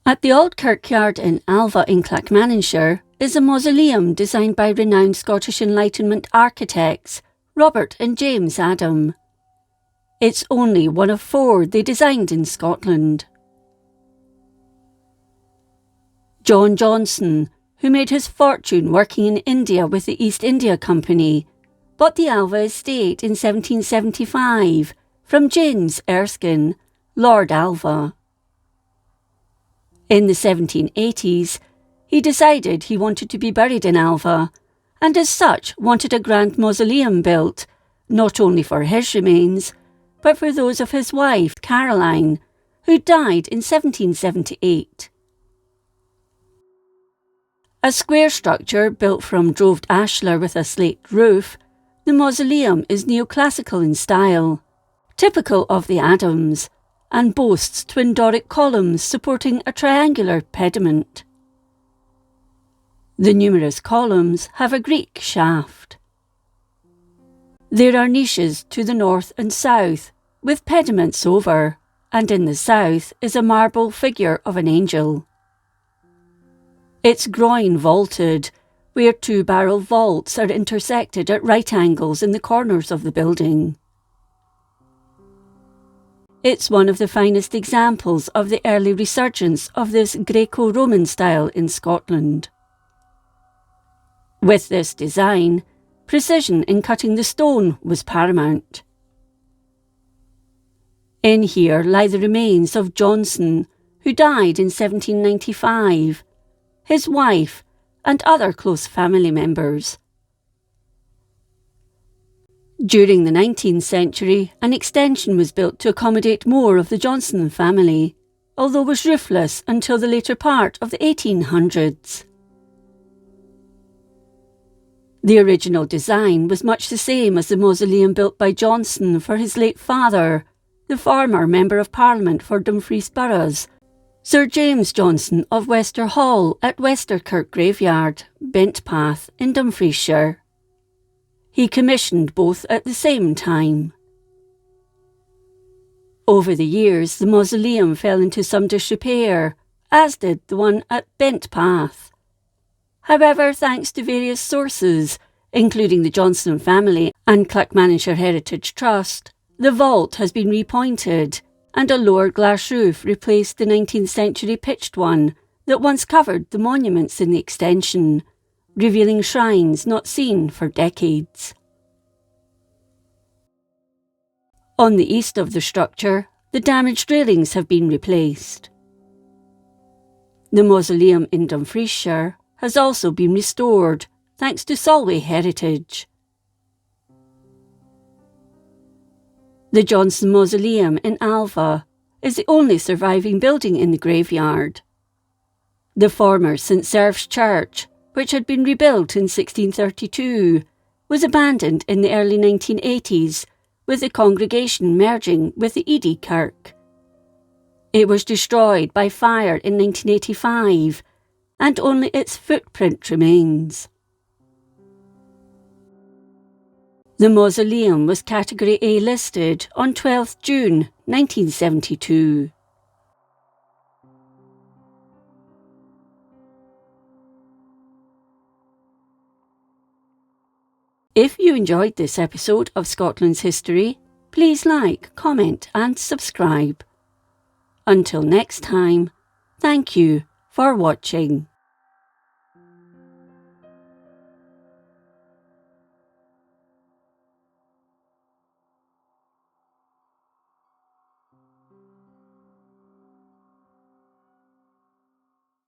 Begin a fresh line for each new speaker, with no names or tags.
At the old kirkyard in Alva in Clackmannanshire is a mausoleum designed by renowned Scottish Enlightenment architects Robert and James Adam. It's only one of 4 they designed in Scotland. John Johnstone, who made his fortune working in India with the East India Company, bought the Alva estate in 1775 from James Erskine, Lord Alva. In the 1780s, he decided he wanted to be buried in Alva, and as such wanted a grand mausoleum built, not only for his remains, but for those of his wife, Caroline, who died in 1778. A square structure built from droved ashlar with a slate roof, the mausoleum is neoclassical in style, typical of the Adams, and boasts twin Doric columns supporting a triangular pediment. The numerous columns have a Greek shaft. There are niches to the north and south, with pediments over, and in the south is a marble figure of an angel. It's groin vaulted, where 2 barrel vaults are intersected at right angles in the corners of the building. It's one of the finest examples of the early resurgence of this Greco-Roman style in Scotland. With this design, precision in cutting the stone was paramount. In here lie the remains of Johnstone, who died in 1795, his wife, and other close family members. During the 19th century, an extension was built to accommodate more of the Johnstone family, although was roofless until the later part of the 1800s. The original design was much the same as the mausoleum built by Johnstone for his late father, the former Member of Parliament for Dumfries Boroughs, Sir James Johnstone of Wester Hall at Westerkirk Graveyard, Bentpath in Dumfriesshire. He commissioned both at the same time. Over the years, the mausoleum fell into some disrepair, as did the one at Bentpath. However, thanks to various sources, including the Johnstone family and Clackmannanshire Heritage Trust, the vault has been repointed and a lower glass roof replaced the 19th century pitched one that once covered the monuments in the extension, revealing shrines not seen for decades. On the east of the structure, the damaged railings have been replaced. The mausoleum in Dumfriesshire has also been restored, thanks to Solway Heritage. The Johnstone Mausoleum in Alva is the only surviving building in the graveyard. The former St Serve's Church, which had been rebuilt in 1632, was abandoned in the early 1980s, with the congregation merging with the Edy Kirk. It was destroyed by fire in 1985, and only its footprint remains. The mausoleum was Category A listed on 12th June 1972. If you enjoyed this episode of Scotland's History, please like, comment and subscribe. Until next time, thank you for watching.